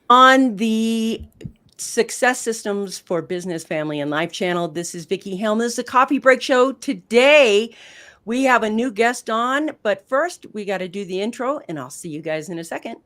On the Success Systems for Business, Family, and Life channel, this is Vickie Helm. This is a coffee break show. Today, we have a new guest on, but first, we got to do the intro, and I'll see you guys in a second.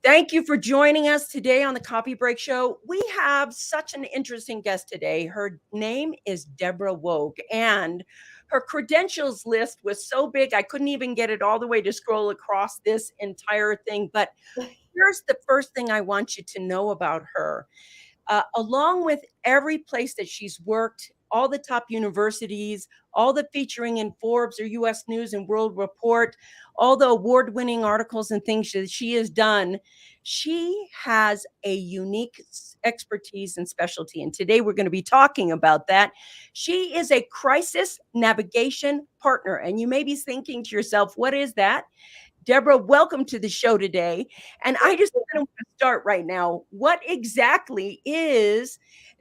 Thank you for joining us today on the Coffee Break Show. We have such an interesting guest today. Her name is Debra Woog, and her credentials list was so big I couldn't even get it all the way to scroll across this entire thing. But here's the first thing I want you to know about her. Along with every place that she's worked, all the top universities, all the featuring in Forbes or US News and World Report, all the award-winning articles and things that she has done, she has a unique expertise and specialty. And today we're going to be talking about that. She is a crisis navigation partner. And you may be thinking to yourself, what is that? Debra, welcome to the show today. And I just kind of want to start right now. What exactly is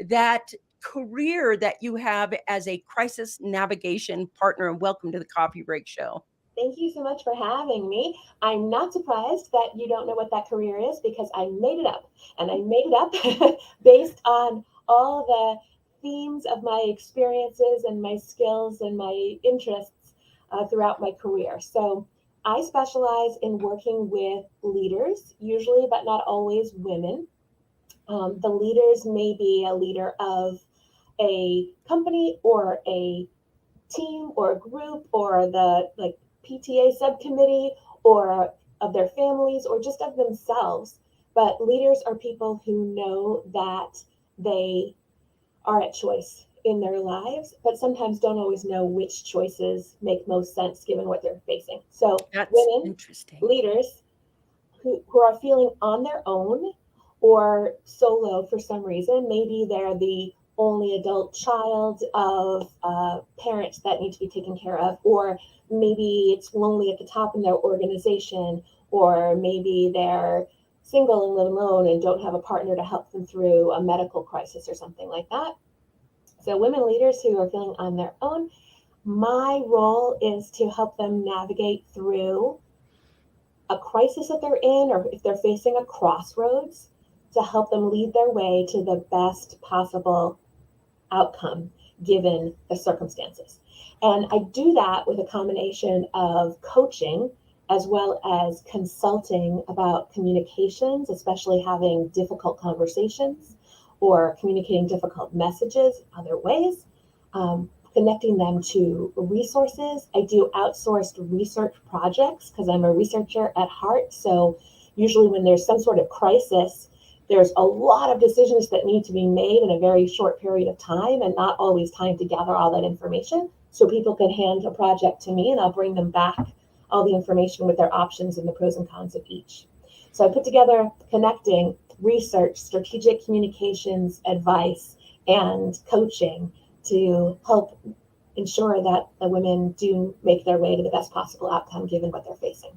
that career that you have as a crisis navigation partner? And welcome to the Coffee Break Show. Thank you so much for having me. I'm not surprised that you don't know what that career is because I made it up. And I made it up based on all the themes of my experiences and my skills and my interests throughout my career. So I specialize in working with leaders, usually, but not always women. The leaders may be a leader of a company or a team or a group or the PTA subcommittee or of their families or just of themselves. But leaders are people who know that they are at choice in their lives, but sometimes don't always know which choices make most sense given what they're facing. So, That's women, interesting. leaders who are feeling on their own or solo for some reason, maybe they're the only adult child of parents that need to be taken care of, or maybe it's lonely at the top in their organization, or maybe they're single and live alone and don't have a partner to help them through a medical crisis or something like that. So, women leaders who are feeling on their own, my role is to help them navigate through a crisis that they're in, or if they're facing a crossroads, to help them lead their way to the best possible outcome given the circumstances. And I do that with a combination of coaching as well as consulting about communications, especially having difficult conversations or communicating difficult messages other ways, connecting them to resources. I do outsourced research projects because I'm a researcher at heart. So usually when there's some sort of crisis, there's a lot of decisions that need to be made in a very short period of time and not always time to gather all that information. So people can hand a project to me and I'll bring them back all the information with their options and the pros and cons of each. So I put together connecting research, strategic communications, advice, and coaching to help ensure that the women do make their way to the best possible outcome given what they're facing.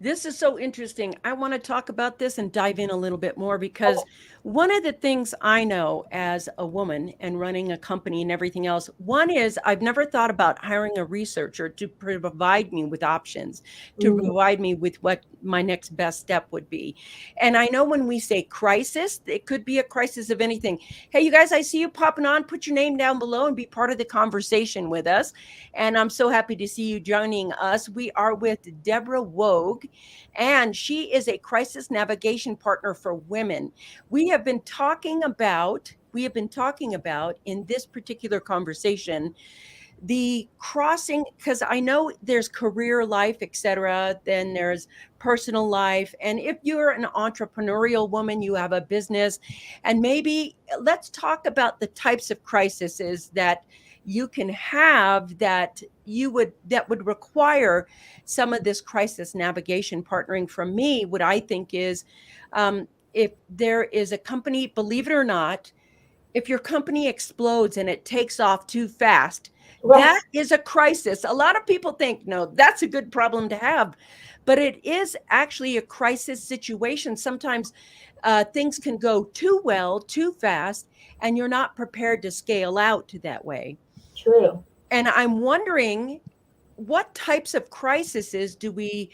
This is so interesting. I want to talk about this and dive in a little bit more because Okay. one of the things I know as a woman and running a company and everything else, one is I've never thought about hiring a researcher to provide me with options, to Mm, provide me with what my next best step would be. And I know when we say crisis, it could be a crisis of anything. Hey, you guys, I see you popping on. Put your name down below and be part of the conversation with us. And I'm so happy to see you joining us. We are with Debra Woog, and she is a crisis navigation partner for women. We have been talking about in this particular conversation the crossing, because I know there's career life, etc., then there's personal life, and if you're an entrepreneurial woman, you have a business, and maybe let's talk about the types of crises that you can have that would require some of this crisis navigation partnering. From me, what I think is, if there is a company, believe it or not, if your company explodes and it takes off too fast, right. that is a crisis. A lot of people think, no, that's a good problem to have. but it is actually a crisis situation. Sometimes things can go too well, too fast, and you're not prepared to scale out to that way. True. And I'm wondering, what types of crises do you,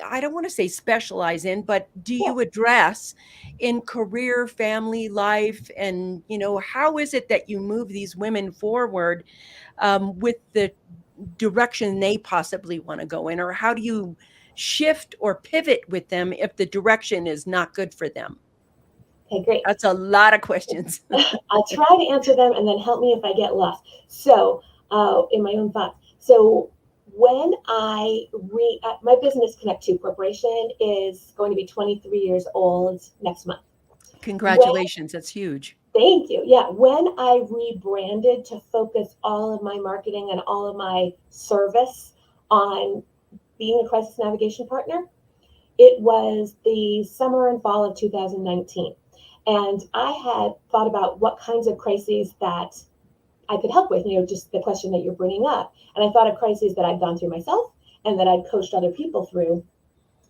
I don't want to say specialize in, but do Yeah. you address in career, family life? And, how is it that you move these women forward with the direction they possibly want to go in? Or how do you shift or pivot with them if the direction is not good for them? Okay, great. That's a lot of questions. I'll try to answer them and then help me if I get lost. So, in my own thoughts. So, when my business Connect 2 Corporation is going to be 23 years old next month. When, Congratulations. That's huge. thank you. Yeah, when I rebranded to focus all of my marketing and all of my service on being a crisis navigation partner, it was the summer and fall of 2019. And I had thought about what kinds of crises that I could help with, just the question that you're bringing up. And I thought of crises that I'd gone through myself and that I'd coached other people through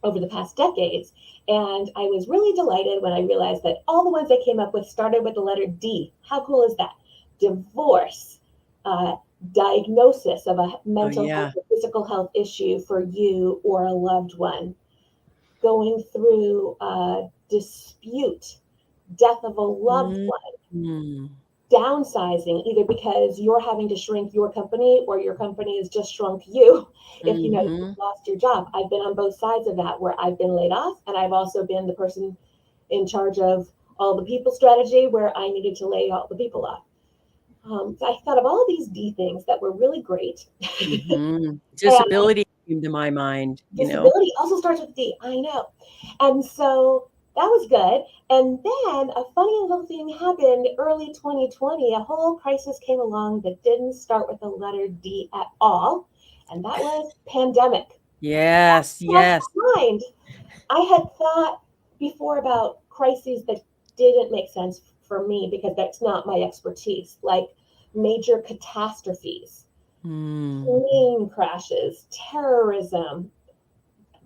over the past decades. And I was really delighted when I realized that all the ones I came up with started with the letter D. How cool is that? Divorce, uh, diagnosis of a Oh, mental yeah. health or physical health issue for you or a loved one, going through a dispute, death of a loved one, Mm. downsizing, either because you're having to shrink your company or your company has just shrunk you if Mm-hmm. you've lost your job. I've been on both sides of that, where I've been laid off, and I've also been the person in charge of all the people strategy where I needed to lay all the people off. So I thought of all these D things that were really great. Mm-hmm. And Disability came to my mind. disability also starts with D, I know. And so that was good. And then a funny little thing happened early 2020. A whole crisis came along that didn't start with the letter D at all. And that was pandemic. Yes, Crossed yes. my mind. I had thought before about crises that didn't make sense for me because that's not my expertise, like major catastrophes, Mm. plane crashes, terrorism,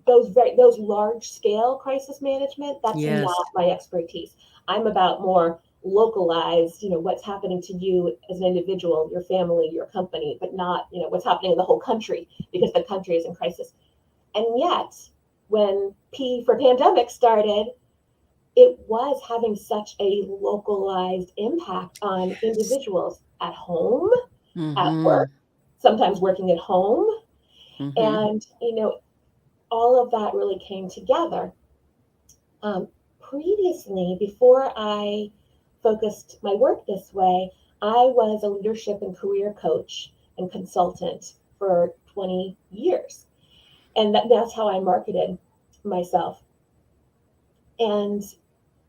those large scale crisis management. That's Yes. not my expertise. I'm about more localized, what's happening to you as an individual, your family, your company, but not what's happening in the whole country, because the country is in crisis. And yet, when P for pandemic started, it was having such a localized impact on individuals at home, at Mm-hmm. work, sometimes working at home. Mm-hmm. And all of that really came together. Um, Previously, before I focused my work this way, I was a leadership and career coach and consultant for 20 years. And that's how I marketed myself. And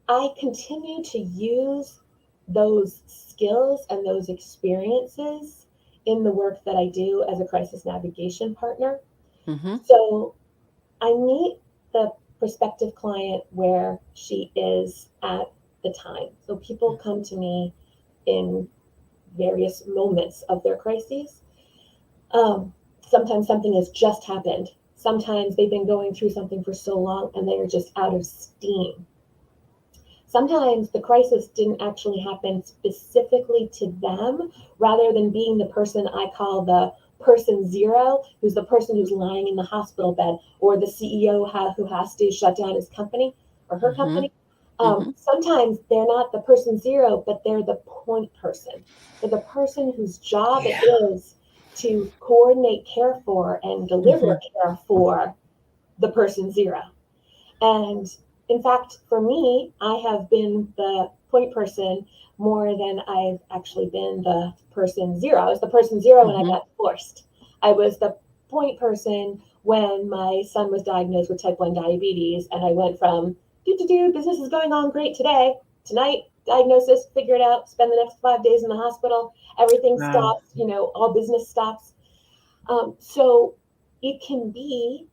I continue to use those skills and those experiences in the work that I do as a crisis navigation partner. Mm-hmm. So I meet the prospective client where she is at the time. So people come to me in various moments of their crises. Sometimes something has just happened. Sometimes they've been going through something for so long and they're just out of steam. Sometimes the crisis didn't actually happen specifically to them, rather than being the person I call the person zero, who's the person who's lying in the hospital bed, or the CEO who has to shut down his company or her Mm-hmm. company. Mm-hmm. Sometimes they're not the person zero, but they're the point person. They're the person whose job it Yeah. is to coordinate care for and Mm-hmm. deliver care for the person zero. And in fact, for me, I have been the point person more than I've actually been the person zero. I was the person zero when I Mm-hmm. got divorced. I was the point person when my son was diagnosed with type 1 diabetes. And I went from business is going on great today, tonight, diagnosis, figure it out, spend the next 5 days in the hospital, everything Wow. stops, all business stops. So it can be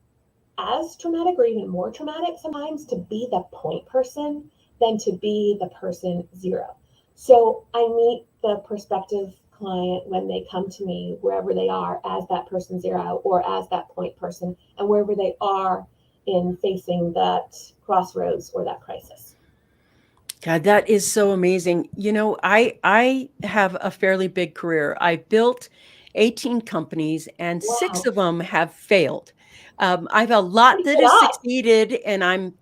as traumatic or even more traumatic sometimes to be the point person than to be the person zero. So I meet the prospective client when they come to me, wherever they are, as that person zero or as that point person, and wherever they are in facing that crossroads or that crisis. God, that is so amazing. I have a fairly big career. I've built 18 companies and 6 Wow. of them have failed. I have a How lot do you that get has up? succeeded and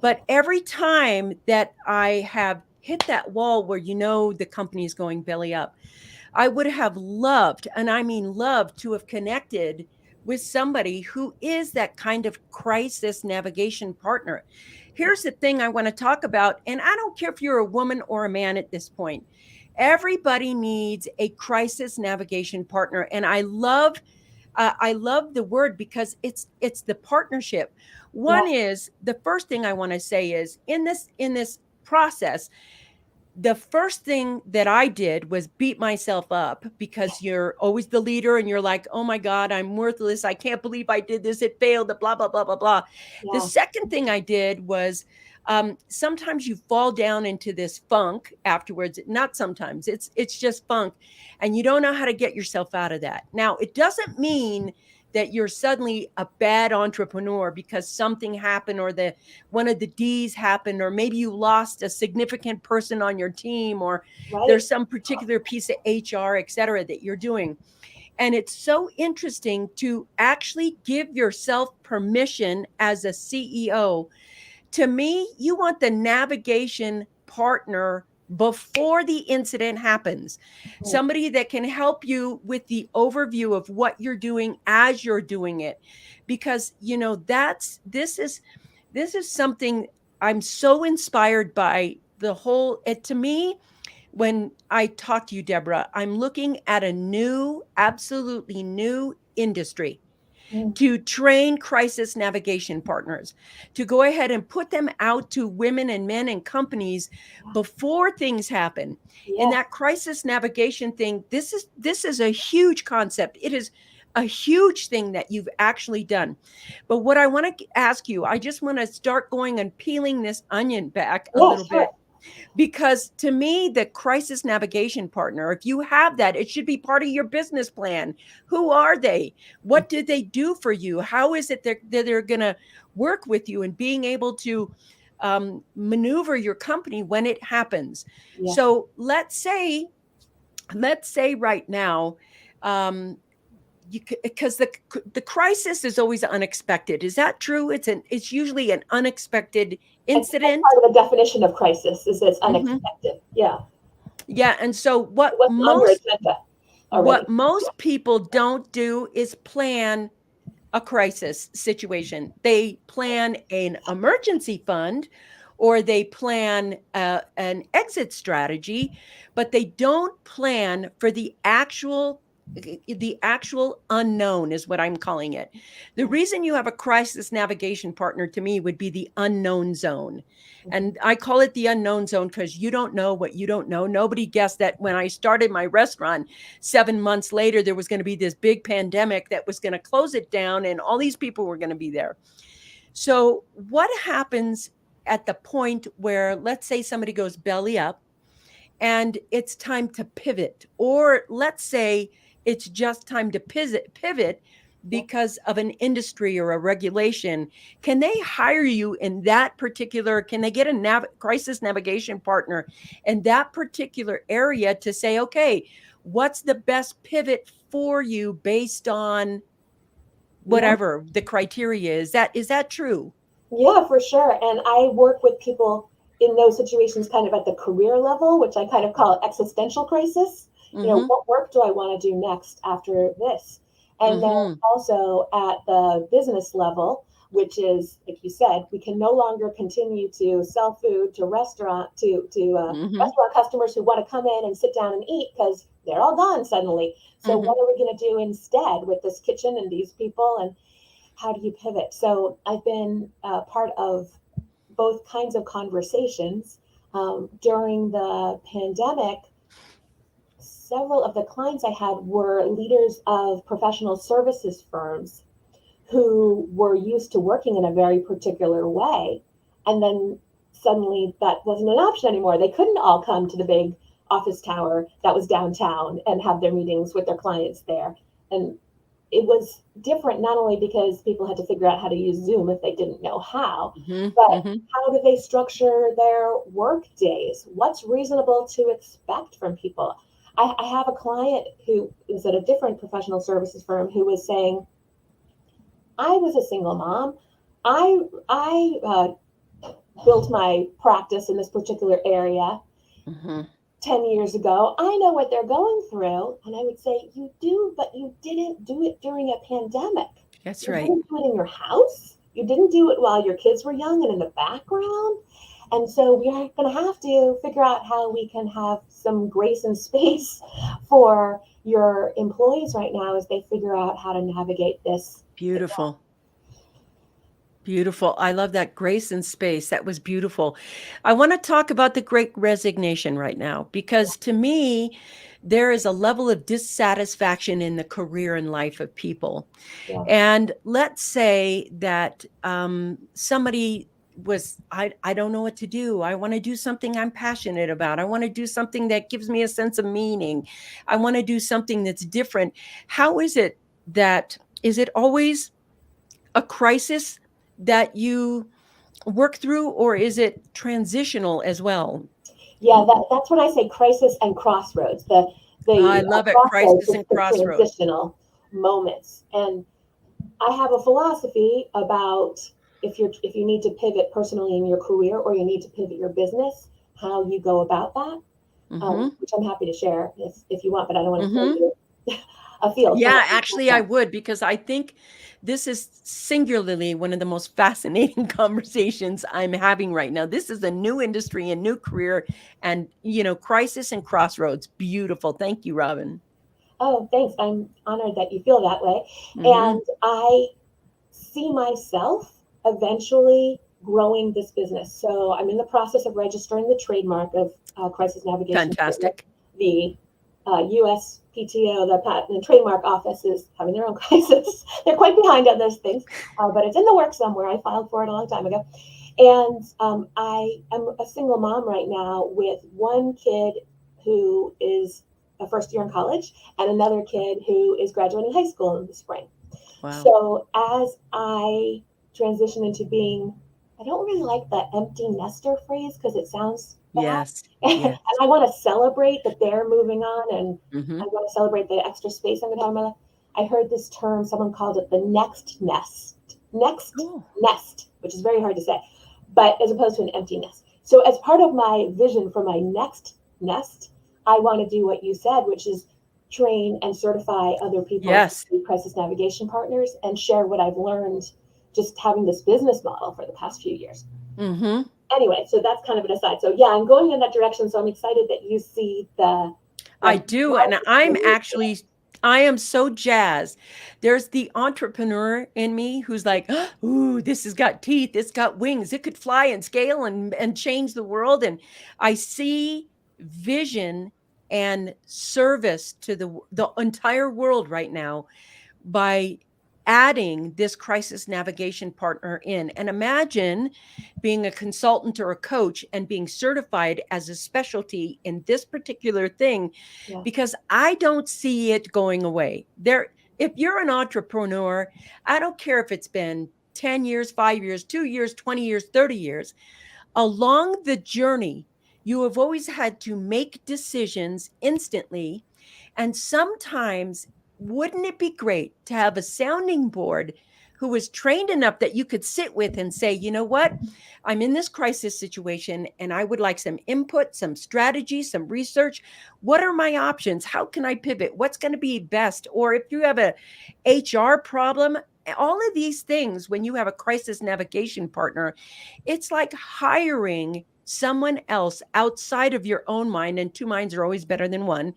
but every time that I have hit that wall where the company is going belly up, I would have loved, and I mean loved, to have connected with somebody who is that kind of crisis navigation partner. Here's the thing I want to talk about, and I don't care if you're a woman or a man at this point. Everybody needs a crisis navigation partner, and I love the word because it's the partnership. One Yeah. is the first thing I want to say is in this process, the first thing that I did was beat myself up because you're always the leader and you're like, oh my God, I'm worthless. I can't believe I did this. It failed, blah, blah, blah, blah, blah. The Yeah. second thing I did was sometimes you fall down into this funk afterwards. Not sometimes, it's just funk. And you don't know how to get yourself out of that. Now, it doesn't mean that you're suddenly a bad entrepreneur because something happened or one of the D's happened, or maybe you lost a significant person on your team, or Right. there's some particular piece of HR, et cetera, that you're doing. And it's so interesting to actually give yourself permission as a CEO. To me, you want the navigation partner before the incident happens. Right. Somebody that can help you with the overview of what you're doing as you're doing it. Because, that's this is something I'm so inspired by. The whole it to me, when I talk to you, Deborah, I'm looking at a new, absolutely new industry Mm. to train crisis navigation partners, to go ahead and put them out to women and men and companies before things happen. In Yes. that crisis navigation thing, this is a huge concept. It is a huge thing that you've actually done. But what I want to ask you, I just want to start going and peeling this onion back a Yeah, little sure. bit, because to me, the crisis navigation partner, if you have that, it should be part of your business plan. Who are they? What did they do for you? How is it they're going to work with you and being able to maneuver your company when it happens? Yes. So let's say right now, um, because the crisis is always unexpected. Is that true? It's usually an unexpected I think that's incident. part of the definition of crisis is it's Mhm. unexpected. Yeah. Yeah, and so It wasn't on your agenda already. what most people don't do is plan a crisis situation. They plan an emergency fund, or they plan an exit strategy, but they don't plan for the actual unknown, is what I'm calling it. The Yeah. reason you have a crisis navigation partner, to me, would be the unknown zone. Mhm. And I call it the unknown zone because you don't know what you don't know. Nobody guessed that when I started my restaurant 7 months later, there was going to be this big pandemic that was going to close it down and all these people were going to be there. So, what happens at the point where, let's say, somebody goes belly up and it's time to pivot, or let's say it's just time to pivot Yeah. because of an industry or a regulation? Can they hire you in that particular, can they get a crisis navigation partner in that particular area to say, okay, what's the best pivot for you based on Yeah. whatever the criteria is that true? Yeah, for sure. And I work with people in those situations kind of at the career level, which I kind of call existential crisis. Mm-hmm. What work do I want to do next after this? And then Mm-hmm. also at the business level, which is, like you said, we can no longer continue to sell food to Mm-hmm. restaurant customers who want to come in and sit down and eat because they're all gone suddenly. So Mm-hmm. what are we going to do instead with this kitchen and these people? And how do you pivot? So I've been part of both kinds of conversations. During the pandemic, several of the clients I had were leaders of professional services firms who were used to working in a very particular way. And then suddenly that wasn't an option anymore. They couldn't all come to the big office tower that was downtown and have their meetings with their clients there. And it was different not only because people had to figure out how to use Zoom if they didn't know how, but how do they structure their work days? What's reasonable to expect from people? I have a client who is at a different professional services firm who was saying, I was a single mom. I built my practice in this particular area 10 years ago. I know what they're going through. And I would say, you do, but you didn't do it during a pandemic. That's you right. didn't do it in your house. You didn't do it while your kids were young and in the background. And so we are going to have to figure out how we can have some grace and space for your employees right now as they figure out how to navigate this. Beautiful. Beautiful. I love that, grace and space. That was beautiful. I want to talk about the great resignation right now, because to me, there is a level of dissatisfaction in the career and life of people. Yeah. And let's say that somebody was, I don't know what to do. I want to do something I'm passionate about. I want to do something that gives me a sense of meaning. I want to do something that's different. How is it is it always a crisis that you work through, or is it transitional as well? Yeah, that's when I say crisis and crossroads. I love it. Crossroads Crisis is and the crossroads. transitional moments. And I have a philosophy about if you need to pivot personally in your career or you need to pivot your business, how you go about that, which I'm happy to share if you want, but I don't want to tell you a field. Yeah, actually, I would, because I think this is singularly one of the most fascinating conversations I'm having right now. This is a new industry, a new career, and, crisis and crossroads. Beautiful. Thank you, Robin. Oh, thanks. I'm honored that you feel that way. And I see myself eventually growing this business. So I'm in the process of registering the trademark of crisis navigation. Fantastic. The USPTO, the Patent and Trademark Office, is having their own crisis. They're quite behind on those things, but it's in the works somewhere. I filed for it a long time ago. And I am a single mom right now with one kid who is a first year in college and another kid who is graduating high school in the spring. Wow. So as I transition into being, I don't really like the empty nester phrase because it sounds bad. Yes. And I want to celebrate that they're moving on, and Mm-hmm. I want to celebrate the extra space I'm going to have in my life. I heard this term, someone called it the next nest. Next nest, which is very hard to say, but as opposed to an empty nest. So as part of my vision for my next nest, I want to do what you said, which is train and certify other people Yes. to be crisis navigation partners and share what I've learned just having this business model for the past few years. Mm-hmm. Anyway, so that's kind of an aside. So yeah, I'm going in that direction. So I'm excited that you see the I do. And I am so jazzed. There's the entrepreneur in me who's like, ooh, this has got teeth. It's got wings. It could fly and scale and change the world. And I see vision and service to the entire world right now by adding this crisis navigation partner in. And imagine being a consultant or a coach and being certified as a specialty in this particular thing, because I don't see it going away. If you're an entrepreneur, I don't care if it's been 10 years, 5 years, 2 years, 20 years, 30 years, along the journey, you have always had to make decisions instantly. And sometimes, wouldn't it be great to have a sounding board who was trained enough that you could sit with and say, you know what, I'm in this crisis situation and I would like some input, some strategy, some research. What are my options? How can I pivot? What's going to be best? Or if you have a HR problem, all of these things, when you have a crisis navigation partner, it's like hiring someone else outside of your own mind, and two minds are always better than one,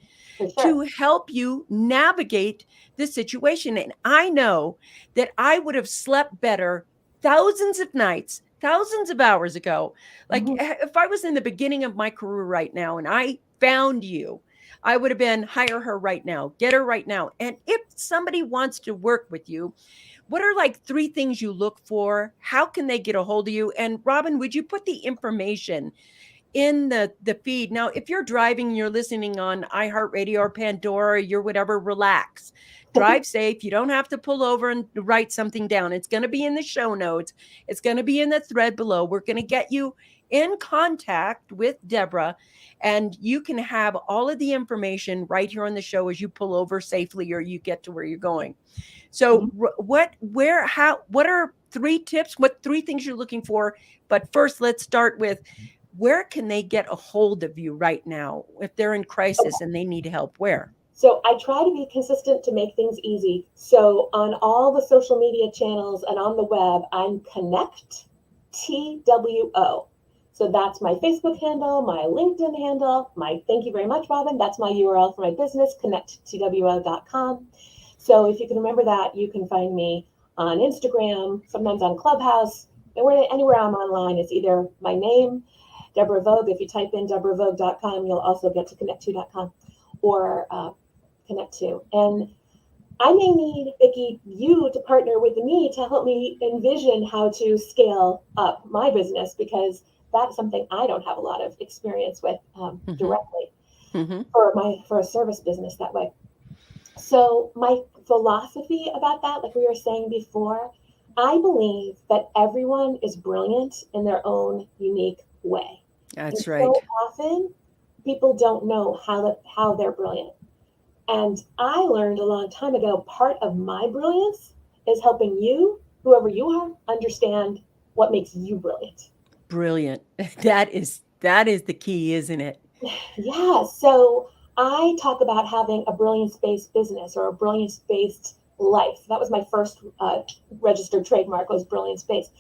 to help you navigate the situation. And I know that I would have slept better thousands of nights, thousands of hours ago. Like if I was in the beginning of my career right now and I found you, I would have been, hire her right now, get her right now. And if somebody wants to work with you, what are like 3 things you look for? How can they get a hold of you? And Robin, would you put the information in the feed. Now, if you're driving, you're listening on iHeartRadio or Pandora, you're whatever, relax. Drive safe. You don't have to pull over and write something down. It's going to be in the show notes. It's going to be in the thread below. We're going to get you in contact with Debra, and you can have all of the information right here on the show as you pull over safely or you get to where you're going. So what are 3 tips? What 3 things you're looking for? But first, let's start with, where can they get a hold of you right now if they're in crisis and they need help? Where? So I try to be consistent to make things easy. So on all the social media channels and on the web, I'm Connect TWO. So that's my Facebook handle, my LinkedIn handle, thank you very much, Robin. That's my URL for my business, connecttwo.com. So if you can remember that, you can find me on Instagram, sometimes on Clubhouse, anywhere I'm online. It's either my name, Debra Woog. If you type in DebraVoog.com, you'll also get to connect2.com or Connect2. And I may need, Vickie, you to partner with me to help me envision how to scale up my business, because that's something I don't have a lot of experience with directly for a service business that way. So my philosophy about that, like we were saying before, I believe that everyone is brilliant in their own unique way. That's and right. So often people don't know how they're brilliant. And I learned a long time ago, part of my brilliance is helping you, whoever you are, understand what makes you brilliant. Brilliant. That is the key, isn't it? Yeah. So I talk about having a brilliance-based business or a brilliance-based life. That was my first registered trademark, was brilliance-based.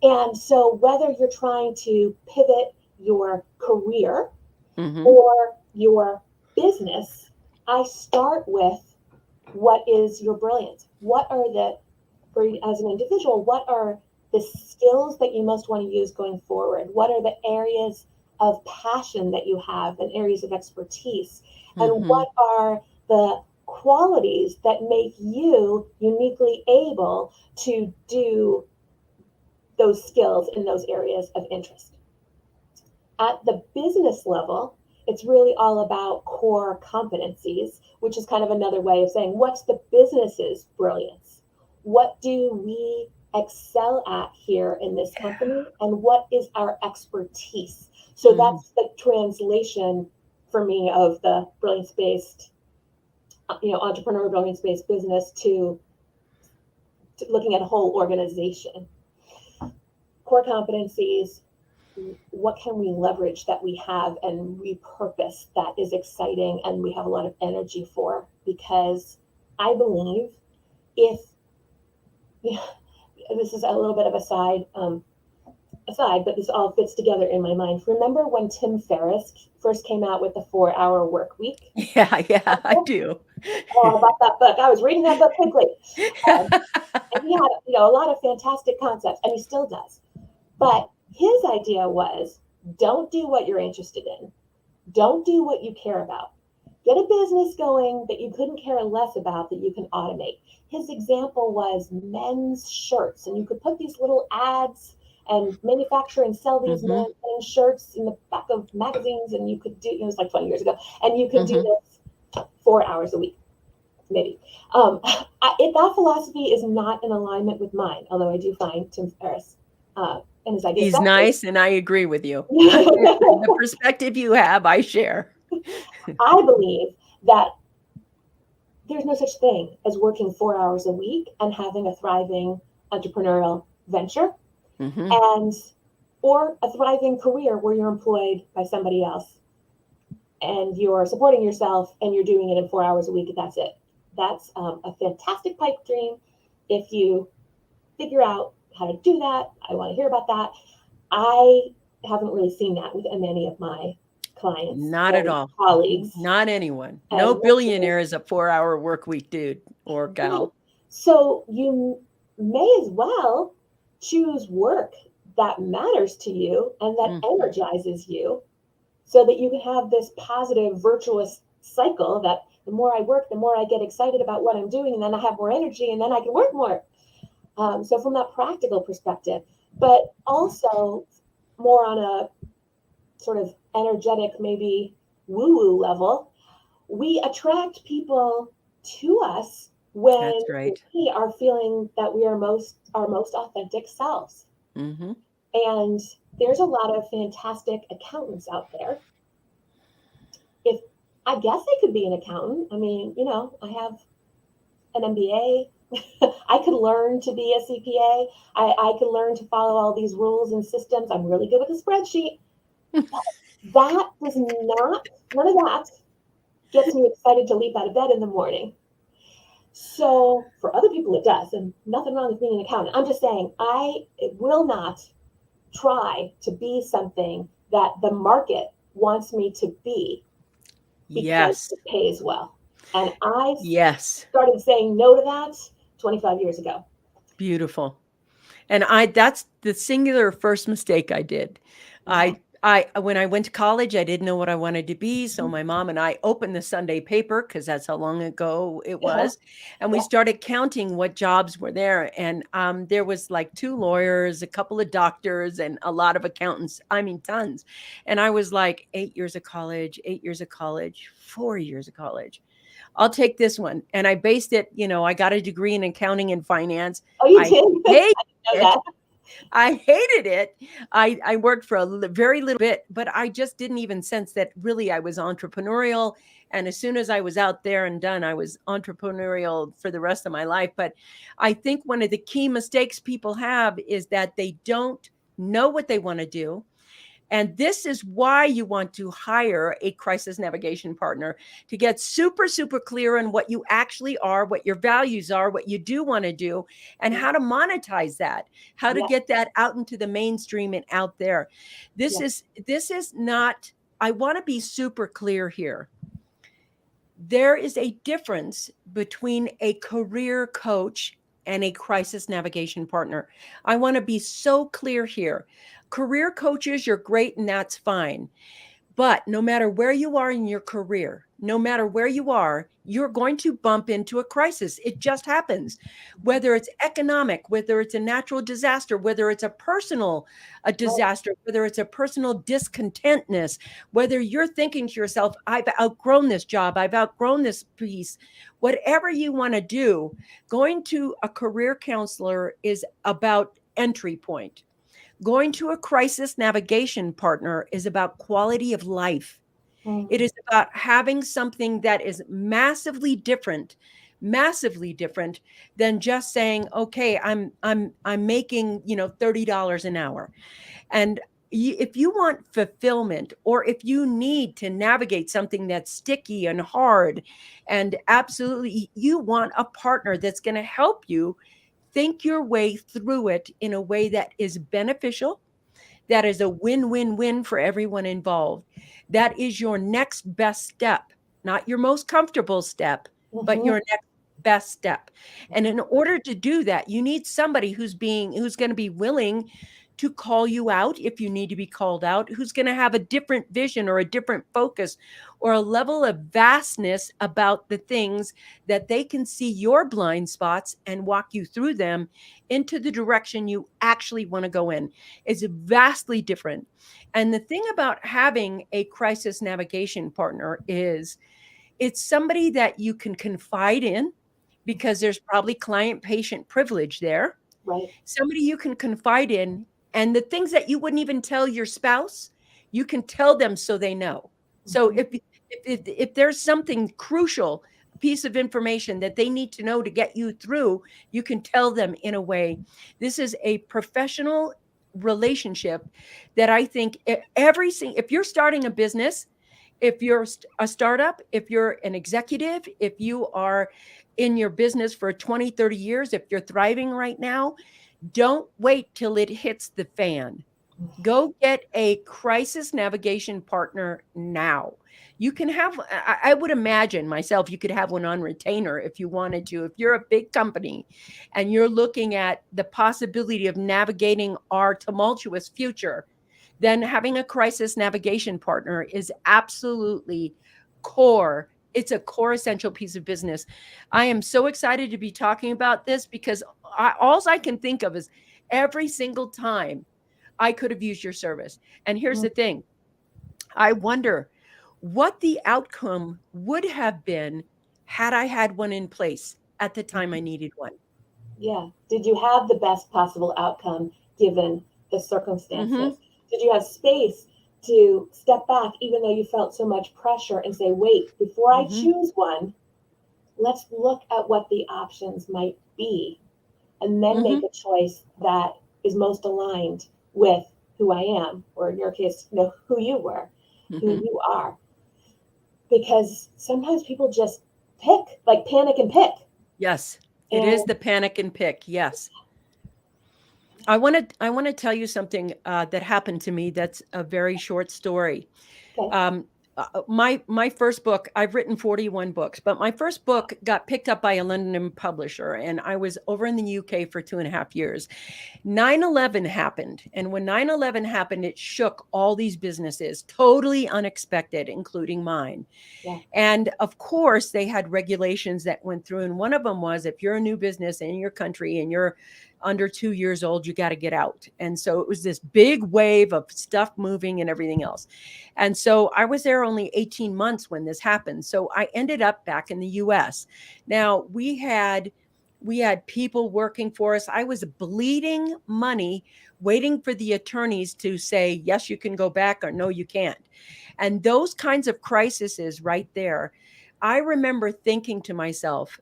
And so whether you're trying to pivot your career or your business, I start with, what is your brilliance? What are as an individual, what are the skills that you most want to use going forward? What are the areas of passion that you have and areas of expertise? And what are the qualities that make you uniquely able to do those skills in those areas of interest? At the business level, it's really all about core competencies, which is kind of another way of saying, what's the business's brilliance? What do we excel at here in this company? And what is our expertise? So that's the translation for me of the brilliance-based, entrepreneur brilliance-based business to looking at a whole organization. Core competencies, what can we leverage that we have and repurpose that is exciting and we have a lot of energy for? Because I believe this is a little bit of aside, but this all fits together in my mind. Remember when Tim Ferriss first came out with the 4-hour work week? Yeah, I do. Oh, I bought that book. I was reading that book quickly. And he had, a lot of fantastic concepts, and he still does. But his idea was, don't do what you're interested in. Don't do what you care about. Get a business going that you couldn't care less about that you can automate. His example was men's shirts, and you could put these little ads and manufacture and sell these men's shirts in the back of magazines, and you could do, it was like 20 years ago, and you could do this 4 hours a week, maybe. That philosophy is not in alignment with mine, although I do find Tim Ferriss and his ideas. He's nice, and I agree with you. The perspective you have, I share. I believe that there's no such thing as working 4 hours a week and having a thriving entrepreneurial venture or a thriving career where you're employed by somebody else and you're supporting yourself and you're doing it in 4 hours a week. That's it. That's a fantastic pipe dream. If you figure out how to do that, I want to hear about that. I haven't really seen that with many of my clients. Not at all. Colleagues. Not anyone. No billionaire is a 4-hour work week dude or gal. So you may as well choose work that matters to you and that energizes you, so that you can have this positive, virtuous cycle that the more I work, the more I get excited about what I'm doing, and then I have more energy, and then I can work more. So from that practical perspective, but also more on a sort of energetic, maybe woo-woo level, we attract people to us when That's right. we are feeling that we are our most authentic selves. Mm-hmm. And there's a lot of fantastic accountants out there. If I guess I could be an accountant. I mean, I have an MBA. I could learn to be a CPA. I could learn to follow all these rules and systems. I'm really good with a spreadsheet. That does not, none of that gets me excited to leap out of bed in the morning. So for other people, it does, and nothing wrong with being an accountant. I'm just saying I will not try to be something that the market wants me to be because Yes. it pays well. And I Yes. started saying no to that 25 years ago. Beautiful. And that's the singular first mistake I did. Yeah. When I went to college, I didn't know what I wanted to be. So my mom and I opened the Sunday paper because that's how long ago it was. And we Yeah. started counting what jobs were there. And there was like 2 lawyers, a couple of doctors, and a lot of accountants. I mean, tons. And I was like, 8 years of college, 8 years of college, 4 years of college. I'll take this one. And I based it, I got a degree in accounting and finance. Oh, you I did? hated I know it. that. I hated it. I worked for a very little bit, but I just didn't even sense that really I was entrepreneurial. And as soon as I was out there and done, I was entrepreneurial for the rest of my life. But I think one of the key mistakes people have is that they don't know what they want to do. And this is why you want to hire a crisis navigation partner to get super, super clear on what you actually are, what your values are, what you do want to do, and how to monetize that, how to Yeah. get that out into the mainstream and out there. This Yeah. is not, I want to be super clear here. There is a difference between a career coach and a crisis navigation partner. I want to be so clear here. Career coaches, you're great and that's fine. But no matter where you are in your career, no matter where you are, you're going to bump into a crisis. It just happens. Whether it's economic, whether it's a natural disaster, whether it's a Right. disaster, whether it's a personal discontentness, whether you're thinking to yourself, I've outgrown this job, I've outgrown this piece, whatever you want to do, going to a career counselor is about entry point. Going to a crisis navigation partner is about quality of life. It Mm. is about having something that is massively different than just saying, okay, I'm making, $30 an hour. And if you want fulfillment, or if you need to navigate something that's sticky and hard, and absolutely you want a partner that's going to help you think your way through it in a way that is beneficial, that is a win-win-win for everyone involved. That is your next best step, not your most comfortable step, but Mm-hmm. your next best step. And in order to do that, you need somebody who's going to be willing to call you out if you need to be called out, who's going to have a different vision or a different focus or a level of vastness about the things that they can see your blind spots and walk you through them into the direction you actually want to go in. It's vastly different. And the thing about having a crisis navigation partner is it's somebody that you can confide in because there's probably client patient privilege there. Right. Somebody you can confide in, and the things that you wouldn't even tell your spouse, you can tell them so they know. So Mm-hmm. if there's something crucial, a piece of information that they need to know to get you through, you can tell them in a way. This is a professional relationship that I think if you're starting a business, if you're a startup, if you're an executive, if you are in your business for 20, 30 years, if you're thriving right now, don't wait till it hits the fan. Go get a crisis navigation partner now. You can have, I would imagine myself, you could have one on retainer if you wanted to. If you're a big company and you're looking at the possibility of navigating our tumultuous future, then having a crisis navigation partner is absolutely core. It's a core essential piece of business. I am so excited to be talking about this because all I can think of is every single time I could have used your service. And here's the thing. I wonder what the outcome would have been had I had one in place at the time I needed one. Yeah. Did you have the best possible outcome given the Mhm. circumstances? Did you have space to step back even though you felt so much pressure and say, wait, before I Mhm. choose one, let's look at what the options might be and then make Mhm. a choice that is most aligned with who I am, or in your case, who you were, who Mhm. you are. Because sometimes people just pick, like panic and pick. Yes. It is And the panic and pick. Yes. I want to tell you something that happened to me. That's a very short story. okay, Um, my first book, I've written 41 books, but my first book got picked up by a London publisher, and I was over in the UK for 2.5 years. 9/11 happened, and when 9/11 happened, it shook all these businesses, totally unexpected, including mine. yeah, And of course, they had regulations that went through. And one of them was if you're a new business in your country and you're under 2 years old, you got to get out. And so it was this big wave of stuff moving and everything else. And so I was there only 18 months when this happened. So I ended up back in the US. Now we had people working for us. I was bleeding money waiting for the attorneys to say, yes, you can go back or no, you can't. And those kinds of crises right there, I remember thinking to myself,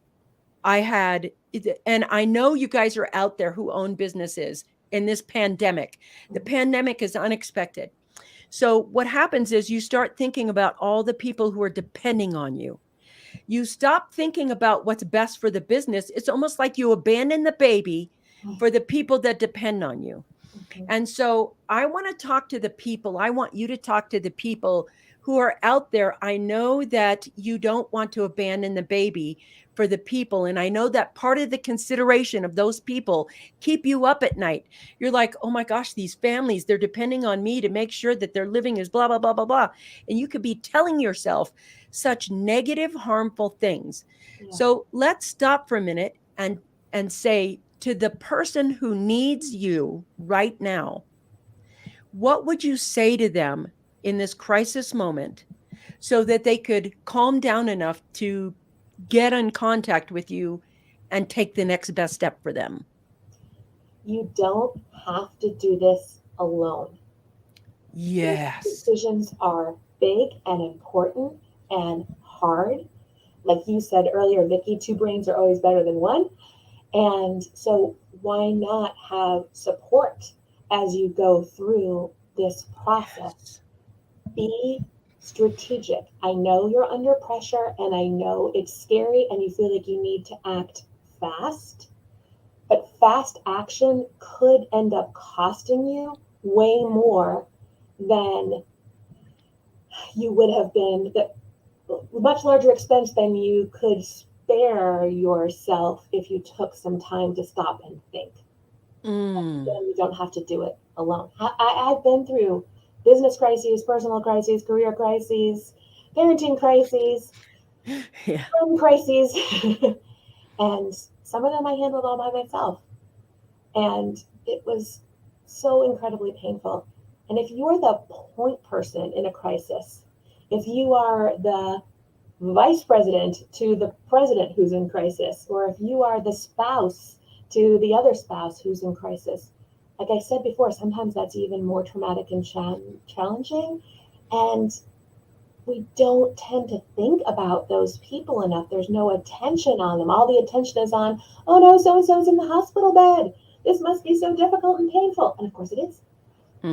and I know you guys are out there who own businesses in this pandemic. The mhm, pandemic is unexpected. So what happens is you start thinking about all the people who are depending on you. You stop thinking about what's best for the business. It's almost like you abandon the baby for the people that depend on you. mhm, And so I want to talk to the people. I want you to talk to the people who are out there. I know that you don't want to abandon the baby for the people. And I know that part of the consideration of those people keep you up at night. You're like, oh my gosh, these families, they're depending on me to make sure that their living is blah, blah, blah, blah, blah. And you could be telling yourself such negative, harmful things. yeah. So let's stop for a minute and say to the person who needs you right now, what would you say to them in this crisis moment so that they could calm down enough to get in contact with you and take the next best step for them? You don't have to do this alone. These Yes. decisions are big and important and hard. Like you said earlier, Vickie, two brains are always better than one. And so, why not have support as you go through this process? Yes. Be strategic. I know you're under pressure and I know it's scary and you feel like you need to act fast, but fast action could end up costing you way more than you would have been, the much larger expense than you could spare yourself if you took some time to stop and think. Mm. Then you don't have to do it alone. I've been through business crises, personal crises, career crises, parenting crises, Yeah. home crises, and some of them I handled all by myself. And it was so incredibly painful. And if you're the point person in a crisis, if you are the vice president to the president who's in crisis, or if you are the spouse to the other spouse who's in crisis, like I said before, sometimes that's even more traumatic and challenging. And we don't tend to think about those people enough. There's no attention on them. All the attention is on, oh no, so and so's in the hospital bed. This must be so difficult and painful. And of course it is.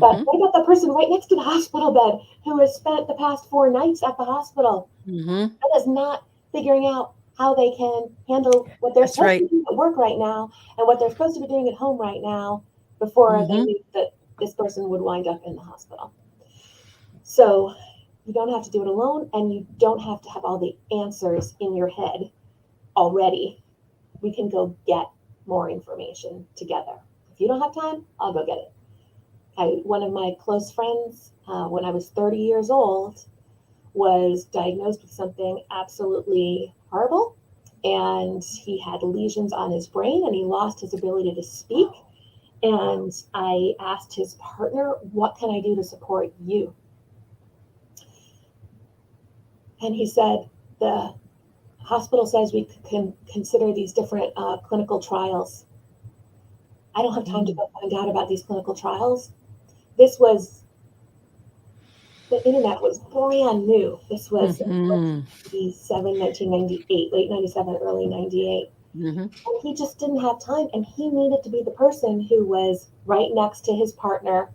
But Mm-hmm. what about the person right next to the hospital bed who has spent the past 4 nights at the hospital Mm-hmm. and is not figuring out how they can handle what they're That's supposed to right. be doing at work right now and what they're supposed to be doing at home right now before they Mm-hmm. knew that this person would wind up in the hospital. So you don't have to do it alone and you don't have to have all the answers in your head already. We can go get more information together. If you don't have time, I'll go get it. One of my close friends, when I was 30 years old, was diagnosed with something absolutely horrible. And he had lesions on his brain and he lost his ability to speak. And I asked his partner, what can I do to support you? And he said, the hospital says we can consider these different clinical trials. I don't have time to go find out about these clinical trials. This was, the internet was brand new. This was 1998, late 97, early 98. And he just didn't have time. And he needed to be the person who was right next to his partner.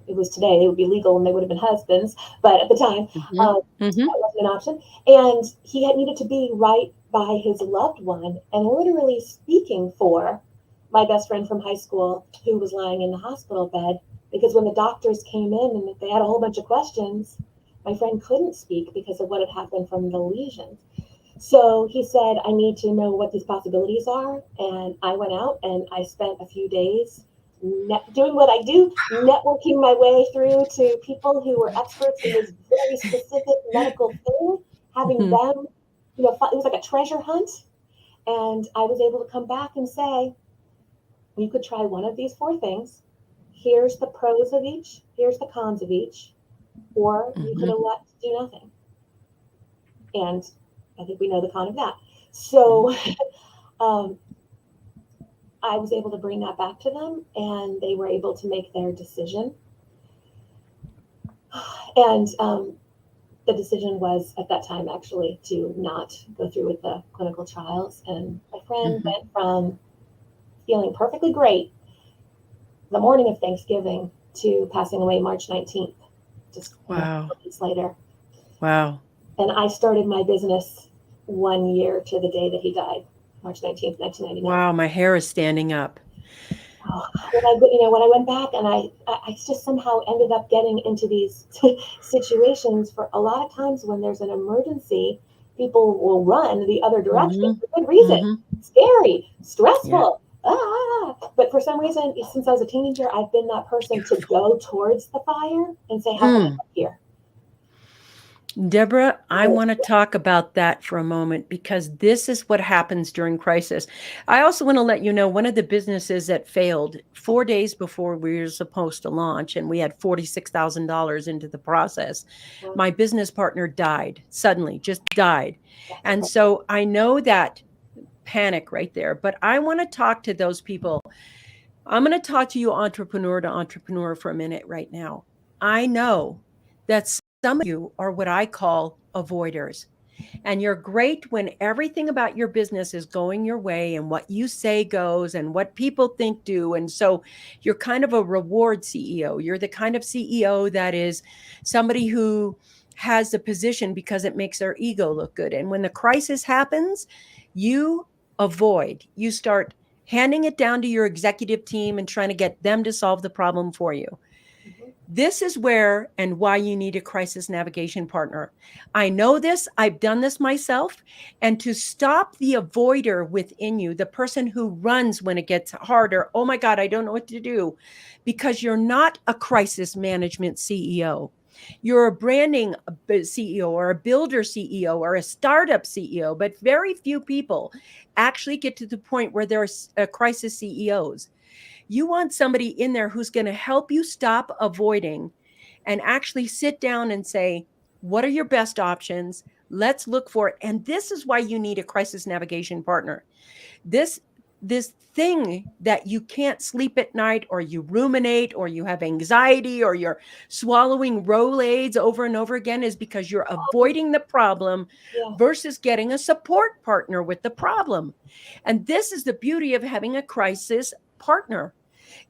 It was today, they would be legal and they would have been husbands. But at the time, that wasn't an option. And he had needed to be right by his loved one and literally speaking for my best friend from high school who was lying in the hospital bed, because when the doctors came in and they had a whole bunch of questions, my friend couldn't speak because of what had happened from the lesions. So he said, I need to know what these possibilities are. And I went out and I spent a few days doing what I do, networking my way through to people who were experts in this very specific medical thing, having them, it was like a treasure hunt. And I was able to come back and say, you could try one of these 4 things. Here's the pros of each. Here's the cons of each. Or you could elect to do nothing. And I think we know the con of that. So I was able to bring that back to them, and they were able to make their decision. And the decision was at that time actually to not go through with the clinical trials. And my friend went from feeling perfectly great the morning of Thanksgiving to passing away March 19th, just a couple weeks later. Wow. And I started my business 1 year to the day that he died, March 19th, 1999. Wow, my hair is standing up. When I went back and I just somehow ended up getting into these situations. For a lot of times when there's an emergency, people will run the other direction for good reason. Scary, stressful. But for some reason, since I was a teenager, I've been that person to go towards the fire and say, how can I help here? Debra, I want to talk about that for a moment, because this is what happens during crisis. I also want to let you know, one of the businesses that failed 4 days before we were supposed to launch, and we had $46,000 into the process, my business partner died suddenly, just died. And so I know that panic right there, but I want to talk to those people. I'm going to talk to you entrepreneur to entrepreneur for a minute right now. I know that some of you are what I call avoiders. And you're great when everything about your business is going your way and what you say goes and what people think do. And so you're kind of a reward CEO. You're the kind of CEO that is somebody who has the position because it makes their ego look good. And when the crisis happens, you avoid. You start handing it down to your executive team and trying to get them to solve the problem for you. This is where and why you need a crisis navigation partner. I know this, I've done this myself. And to stop the avoider within you, the person who runs when it gets harder, oh my God, I don't know what to do, because you're not a crisis management CEO. You're a branding CEO or a builder CEO or a startup CEO, but very few people actually get to the point where they're crisis CEOs. You want somebody in there who's going to help you stop avoiding and actually sit down and say, what are your best options? Let's look for it. And this is why you need a crisis navigation partner. This thing that you can't sleep at night, or you ruminate, or you have anxiety, or you're swallowing Rolaids over and over again, is because you're avoiding the problem versus getting a support partner with the problem. And this is the beauty of having a crisis partner.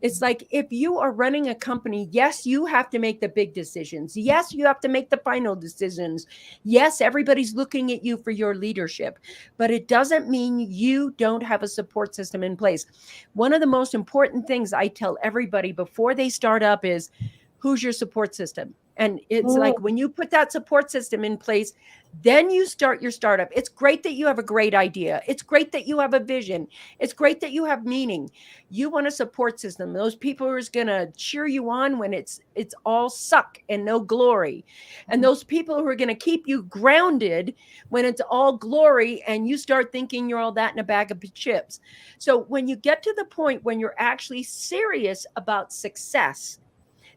It's like, if you are running a company, yes, you have to make the big decisions. Yes, you have to make the final decisions. Yes, everybody's looking at you for your leadership, but it doesn't mean you don't have a support system in place. One of the most important things I tell everybody before they start up is, who's your support system? And it's like, when you put that support system in place, then you start your startup. It's great that you have a great idea. It's great that you have a vision. It's great that you have meaning. You want a support system. Those people who are going to cheer you on when it's all suck and no glory. And those people who are going to keep you grounded when it's all glory and you start thinking you're all that in a bag of chips. So when you get to the point when you're actually serious about success,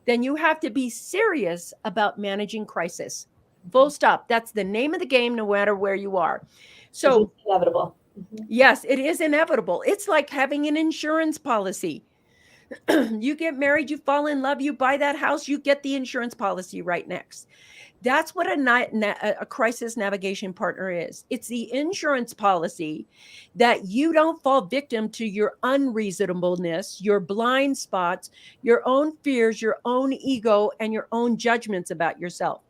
then you have to be serious about managing crisis. Full stop. That's the name of the game, no matter where you are. Which is So inevitable. yes, it is inevitable. It's like having an insurance policy. You get married, you fall in love, you buy that house, you get the insurance policy right next. That's what a crisis navigation partner is. It's the insurance policy that you don't fall victim to your unreasonableness, your blind spots, your own fears, your own ego, and your own judgments about yourself.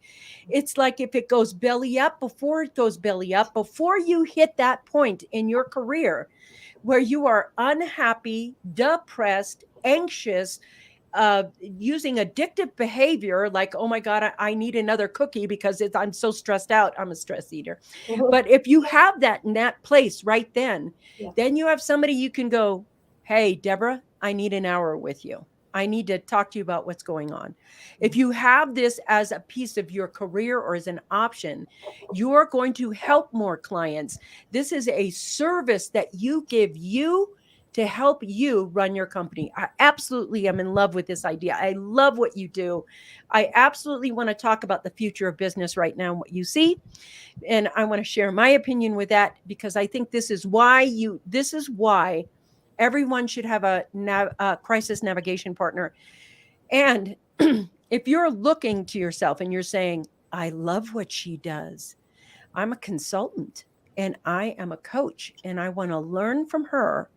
It's like if it goes belly up, before it goes belly up, before you hit that point in your career where you are unhappy, depressed, anxious, using addictive behavior, like, oh my God, I need another cookie because I'm so stressed out. I'm a stress eater. But if you have that in that place right then, then you have somebody you can go, hey, Debra, I need an hour with you. I need to talk to you about what's going on. If you have this as a piece of your career or as an option, you're going to help more clients. This is a service that you give you to help you run your company. I absolutely am in love with this idea. I love what you do. I absolutely want to talk about the future of business right now and what you see. And I want to share my opinion with that because I think this is why everyone should have a crisis navigation partner. And if you're looking to yourself and you're saying, I love what she does. I'm a consultant and I am a coach and I want to learn from her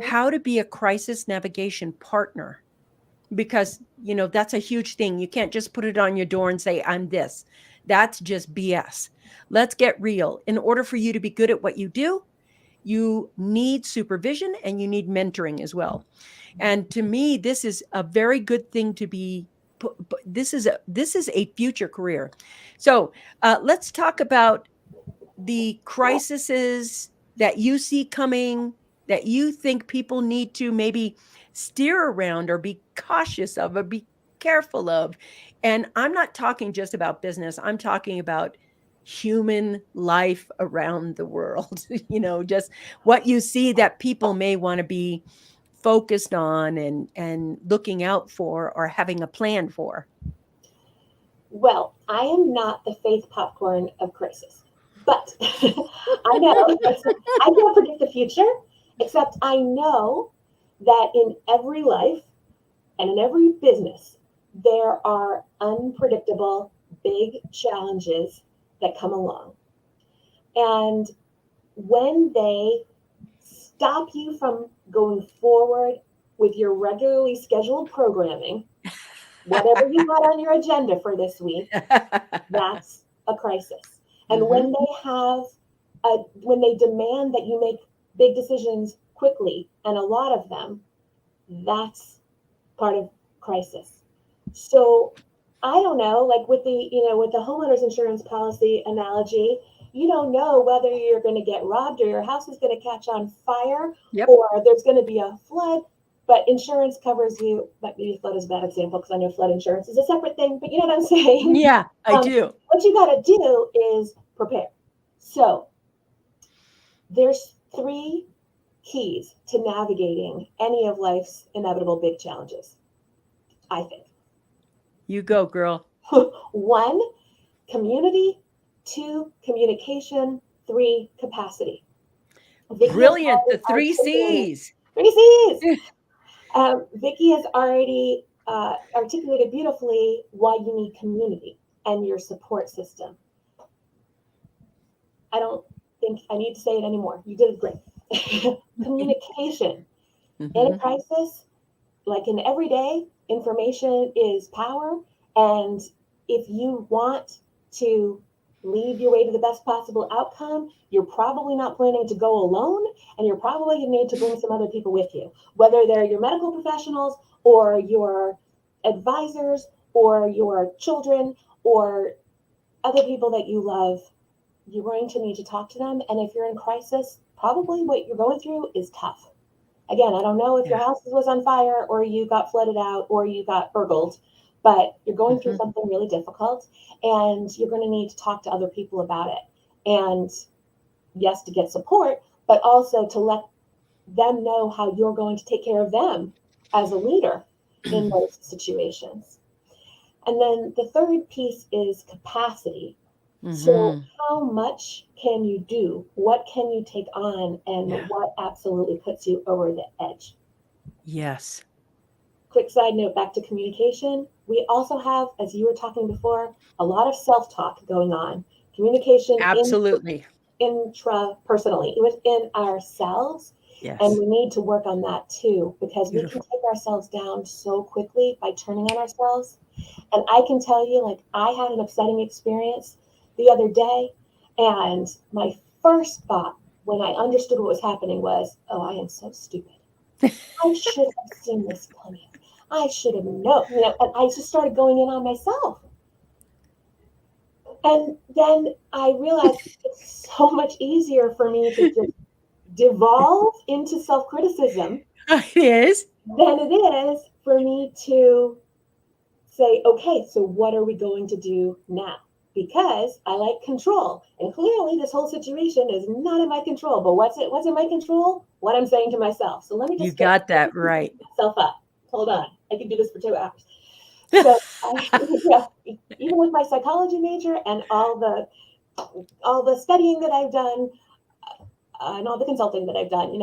how to be a crisis navigation partner, because that's a huge thing. You can't just put it on your door and say, I'm this. That's just BS. Let's get real. In order for you to be good at what you do, you need supervision and you need mentoring as well. And to me, this is a very good thing to be. This is a future career. So let's talk about the crises that you see coming, that you think people need to maybe steer around or be cautious of or be careful of. And I'm not talking just about business. I'm talking about human life around the world, just what you see that people may want to be focused on and looking out for or having a plan for. Well, I am not the faith popcorn of crisis, but I know I can't predict the future, except I know that in every life and in every business, there are unpredictable big challenges that come along. And when they stop you from going forward with your regularly scheduled programming, whatever you got on your agenda for this week, that's a crisis. And when they demand that you make big decisions quickly, and a lot of them, that's part of crisis. So I don't know, like with the homeowners insurance policy analogy, you don't know whether you're going to get robbed or your house is going to catch on fire, or there's going to be a flood. But insurance covers you. But maybe flood is a bad example because I know flood insurance is a separate thing. But you know what I'm saying? Yeah, I do. What you got to do is prepare. So there's 3 keys to navigating any of life's inevitable big challenges, I think. You go, girl. 1, community. 2, communication. 3, capacity. Brilliant. The 3 C's. 3 C's. Vickie has already articulated beautifully why you need community and your support system. I don't think I need to say it anymore. You did it great. Communication. In a crisis, like in every day, information is power. And if you want to lead your way to the best possible outcome, you're probably not planning to go alone, and you're probably going to need to bring some other people with you, whether they're your medical professionals or your advisors or your children or other people that you love. You're going to need to talk to them. And if you're in crisis, probably what you're going through is tough. Again, I don't know if your house was on fire or you got flooded out or you got burgled, but you're going through something really difficult and you're going to need to talk to other people about it. And yes, to get support, but also to let them know how you're going to take care of them as a leader in those situations. And then the third piece is capacity. So Mm-hmm. how much can you do? What can you take on? And Yeah. what absolutely puts you over the edge? Yes. Quick side note back to communication. We also have, as you were talking before, a lot of self talk going on. Communication Absolutely. intrapersonally within ourselves. And Yes. we need to work on that too, because we can Beautiful. take ourselves down so quickly by turning on ourselves. And I can tell you, like, I had an upsetting experience the other day, and my first thought when I understood what was happening was, oh, I am so stupid. I should have seen this coming. I should have known, and I just started going in on myself. And then I realized it's so much easier for me to just devolve into self criticism It is. than it is for me to say, okay, so what are we going to do now? Because I like control. And clearly this whole situation is not in my control. But what's in my control? What I'm saying to myself. So let me You just get got that right. myself up. Hold on. I can do this for 2 hours. So yeah, even with my psychology major and all the studying that I've done, and all the consulting that I've done,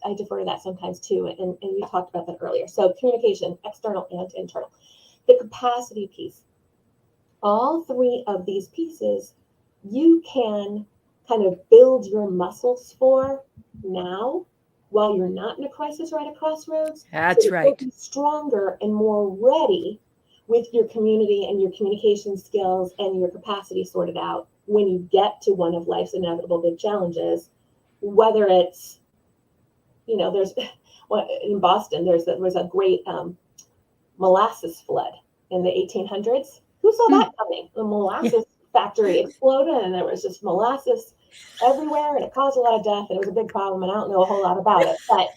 I defer to that sometimes too. And we talked about that earlier. So communication, external and internal. The capacity piece. All three of these pieces you can kind of build your muscles for now while you're not in a crisis or at a crossroads, so That's that you'll right. be stronger and more ready with your community and your communication skills and your capacity sorted out when you get to one of life's inevitable big challenges, whether it's, there's in Boston, there was a great molasses flood in the 1800s. Who saw Mm. that coming? The Yeah. molasses factory exploded, and there was just molasses everywhere, and it caused a lot of death, and it was a big problem, and I don't know a whole lot about it, but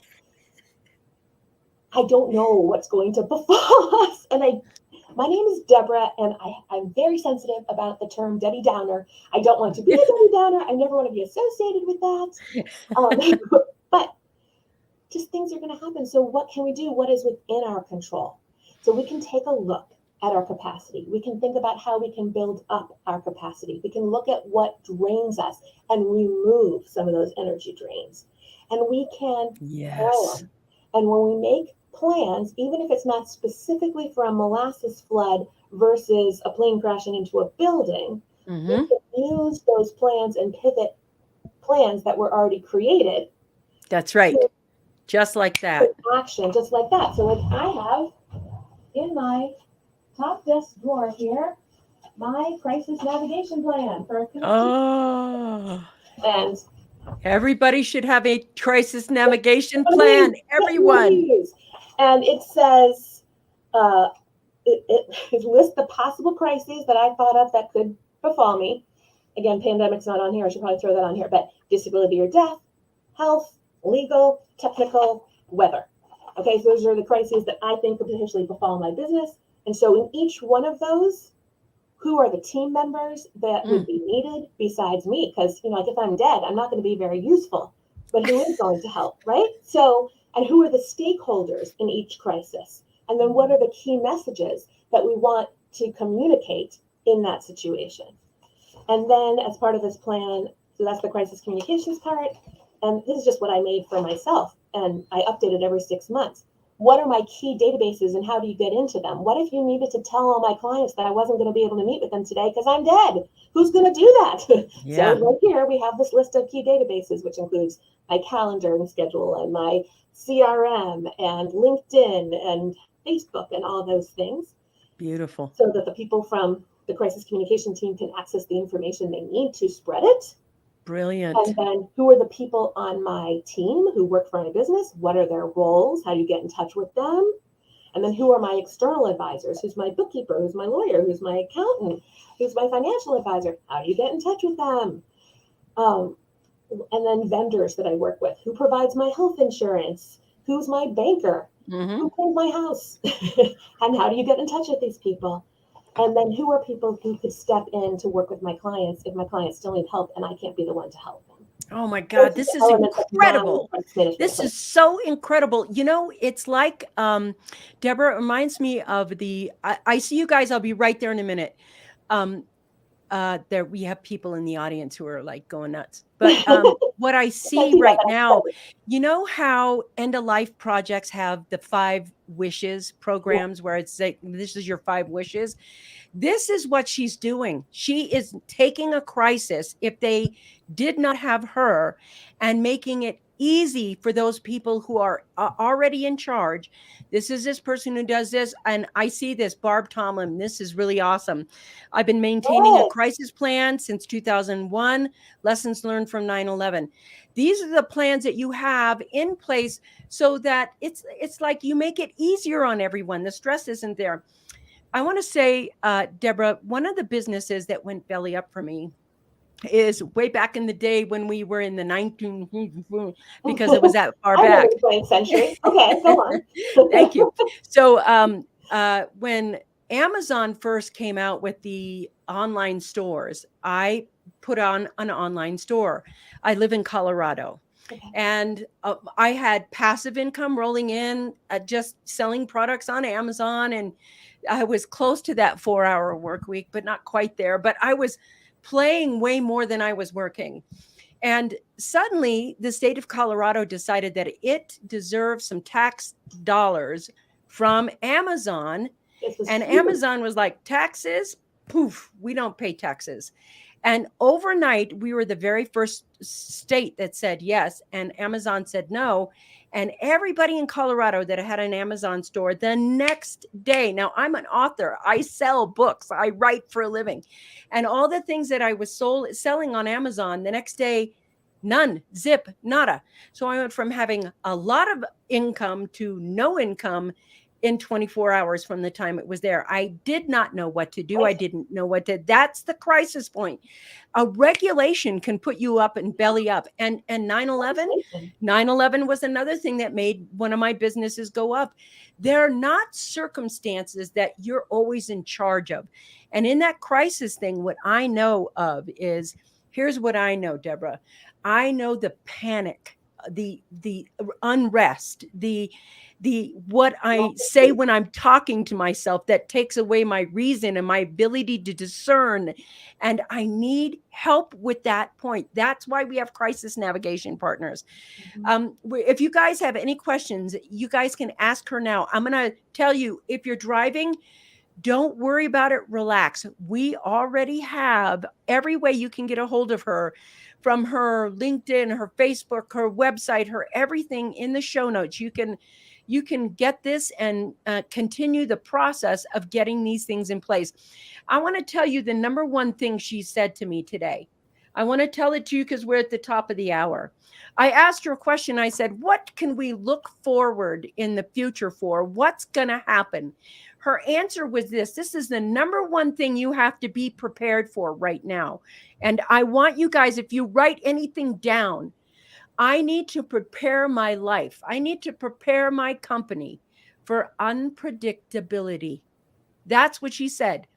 I don't know what's going to befall us. And my name is Debra, and I'm very sensitive about the term Debbie Downer. I don't want to be a Debbie Downer. I never want to be associated with that. But just things are going to happen. So what can we do? What is within our control? So we can take a look at our capacity. We can think about how we can build up our capacity. We can look at what drains us and remove some of those energy drains. And we can Yes. plan. And when we make plans, even if it's not specifically for a molasses flood versus a plane crashing into a building, we Mm-hmm. can use those plans and pivot plans that were already created That's right. to Just like that. take action just like that. So like I have in my top desk drawer here my crisis navigation plan for Oh, and everybody should have a crisis that's navigation what I mean. plan. Get one of Everyone. these. And it says uh, it lists the possible crises that I thought of that could befall me. Again, pandemic's not on here. I should probably throw that on here. But disability or death, health, legal, technical, weather. Okay, so those are the crises that I think could potentially befall my business. And so in each one of those, who are the team members that would Mm. be needed besides me? Because, like if I'm dead, I'm not going to be very useful. But who is going to help, right? So, and who are the stakeholders in each crisis? And then what are the key messages that we want to communicate in that situation? And then as part of this plan, so that's the crisis communications part. And this is just what I made for myself. And I update it every 6 months. What are my key databases and how do you get into them? What if you needed to tell all my clients that I wasn't going to be able to meet with them today because I'm dead? Who's going to do that? So Yeah. right here, we have this list of key databases, which includes my calendar and schedule and my CRM and LinkedIn and Facebook and all those things, Beautiful. so that the people from the crisis communication team can access the information they need to spread it. And Brilliant. then who are the people on my team who work for my business? What are their roles? How do you get in touch with them? And then who are my external advisors? Who's my bookkeeper? Who's my lawyer? Who's my accountant? Who's my financial advisor? How do you get in touch with them? Um, and then vendors that I work with. Who provides my health insurance? Who's my banker? Mm-hmm. Who cleans my house? And how do you get in touch with these people? And then who are people who could step in to work with my clients if my clients still need help and I can't be the one to help them? Oh my Those God, are this the is elements of my incredible. crisis management This plan. is so incredible. It's like Deborah, it reminds me of I see you guys. I'll be right there in a minute. Um, there we have people in the audience who are like going nuts. But what I I see see that. right That's now, exciting. you know how end of life projects have the 5 wishes Yeah. programs where it's like, this is your 5 wishes. This is what she's doing. She is taking a crisis, if they did not have her, and making it easy for those people who are already in charge. This is this person who does this. And I see this, Barb Tomlin. This is really awesome. I've been maintaining a Good. crisis plan since 2001, lessons learned from 9/11. These are the plans that you have in place so that it's like you make it easier on everyone. The stress isn't there. I want to say, Deborah, one of the businesses that went belly up for me is way back in the day when we were in the 19, because it was that far I remember back. the 20th century. Okay, go on. Thank you. So when Amazon first came out with the online stores, I put on an online store. I live in Colorado. Okay. And I had passive income rolling in, just selling products on Amazon. And I was close to that 4-hour work week, but not quite there. But I was playing way more than I was working. And suddenly, the state of Colorado decided that it deserved some tax dollars from Amazon. This was And huge. Amazon was like, taxes? Poof, we don't pay taxes. And overnight, we were the very first state that said yes, and Amazon said no. And everybody in Colorado that had an Amazon store the next day, now I'm an author, I sell books, I write for a living. And all the things that I was selling on Amazon, the next day, none, zip, nada. So I went from having a lot of income to no income in 24 hours from the time it was there. I did not know what to do. I didn't know what to. That's the crisis point. A regulation can put you up and belly up. And 9/11 was another thing that made one of my businesses go up. They're not circumstances that you're always in charge of. And in that crisis thing, what I know of is, here's what I know, Deborah. I know the panic, the unrest, the what I say when I'm talking to myself that takes away my reason and my ability to discern. And I need help with that point. That's why we have crisis navigation partners. If you guys have any questions, you guys can ask her now. I'm going to tell you, if you're driving, don't worry about it. Relax. We already have every way you can get a hold of her, from her LinkedIn, her Facebook, her website, her everything in the show notes. You can get this and continue the process of getting these things in place. I want to tell you the number one thing she said to me today. I want to tell it to you because we're at the top of the hour. I asked her a question. I said, what can we look forward in the future for? What's going to happen? Her answer was this is the number one thing you have to be prepared for right now. And I want you guys, if you write anything down, I need to prepare my life. I need to prepare my company for unpredictability. That's what she said.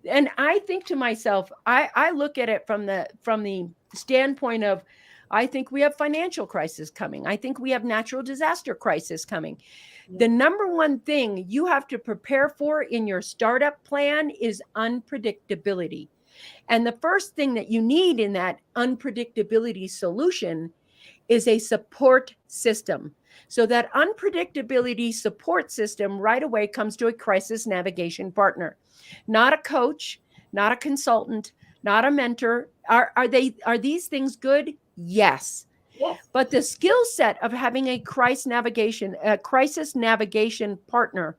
And I think to myself, I look at it from the standpoint of, I think we have financial crisis coming. I think we have natural disaster crisis coming. The number one thing you have to prepare for in your startup plan is unpredictability. And the first thing that you need in that unpredictability solution is a support system. So that unpredictability support system right away comes to a crisis navigation partner, not a coach, not a consultant, not a mentor. Are these things good? Yes. Yes. But the skill set of having a crisis navigation partner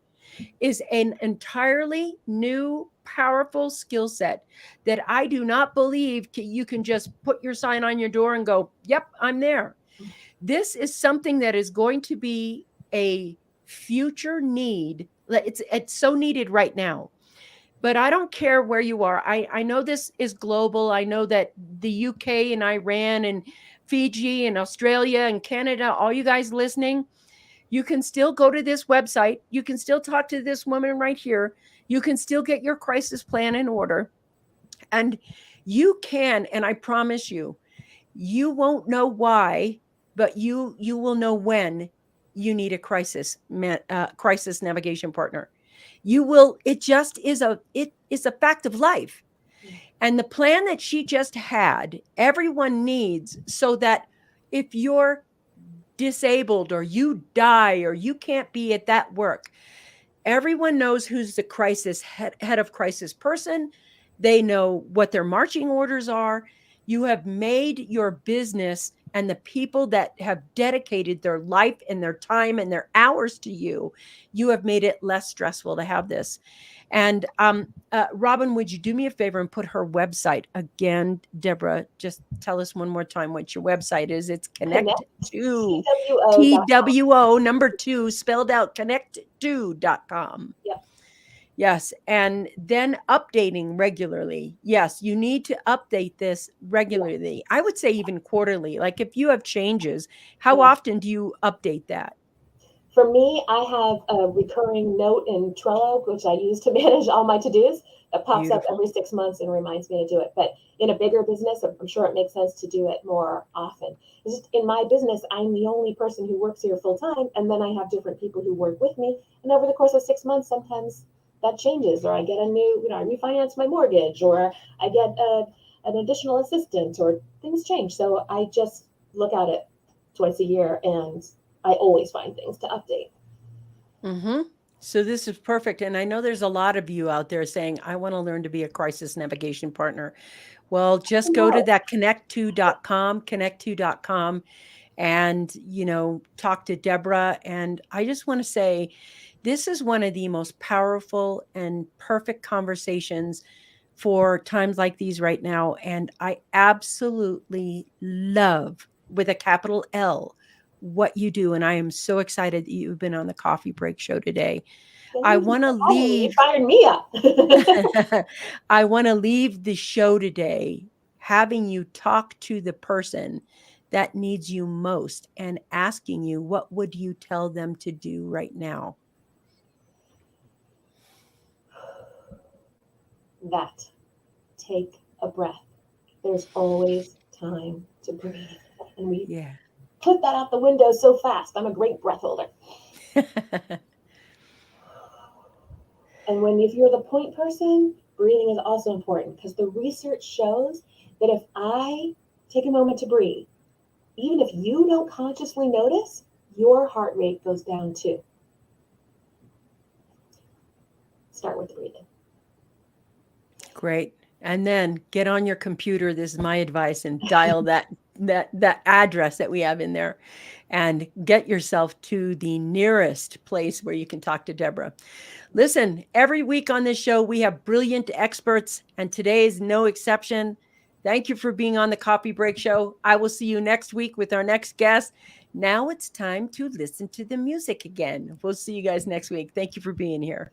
is an entirely new, powerful skill set that I do not believe you can just put your sign on your door and go, yep, I'm there. This is something that is going to be a future need. It's so needed right now. But I don't care where you are. I know this is global. I know that the UK and Iran and Fiji and Australia and Canada, all you guys listening, you can still go to this website. You can still talk to this woman right here. You can still get your crisis plan in order. And you can, and I promise you, you won't know why, but you will know when you need a crisis navigation partner. You will. It is a fact of life. And the plan that she just had, everyone needs, so that if you're disabled or you die or you can't be at that work, everyone knows who's the crisis head of crisis person. They know what their marching orders are. You have made your business and the people that have dedicated their life and their time and their hours to you, you have made it less stressful to have this. And Robin, would you do me a favor and put her website again? Debra, just tell us one more time what your website is. It's Connect, connect2, TWO.com. TWO, number 2, spelled out, connect2.com. Yep. Yes. And then updating regularly. Yes, you need to update this regularly. I would say even quarterly. Like if you have changes, how Yeah. often do you update that? For me, I have a recurring note in Trello, which I use to manage all my to-dos, that pops up Beautiful. every 6 months and reminds me to do it. But in a bigger business, I'm sure it makes sense to do it more often. It's just in my business, I'm the only person who works here full time, and then I have different people who work with me. And over the course of 6 months, sometimes that changes, or I get a new, I refinance my mortgage, or I get an additional assistant, or things change. So I just look at it twice a year, and I always find things to update. Mm-hmm. So this is perfect. And I know there's a lot of you out there saying, I want to learn to be a crisis navigation partner. Well, just go to that connect2.com, and, talk to Debra. And I just want to say, this is one of the most powerful and perfect conversations for times like these right now. And I absolutely love, with a capital L, what you do. And I am so excited that you've been on the Coffee Break Show today. I Thank you want to for having me. You leave. fired me up. I want to leave the show today having you talk to the person that needs you most and asking you, what would you tell them to do right now? That. Take a breath. There's always time to breathe. And we Yeah. put that out the window so fast. I'm a great breath holder. And if you're the point person, breathing is also important, because the research shows that if I take a moment to breathe, even if you don't consciously notice, your heart rate goes down too. Start with the breathing. Great. And then get on your computer. This is my advice, and dial that address that we have in there, and get yourself to the nearest place where you can talk to Debra. Listen, every week on this show, we have brilliant experts, and today is no exception. Thank you for being on the Coffee Break Show. I will see you next week with our next guest. Now it's time to listen to the music again. We'll see you guys next week. Thank you for being here.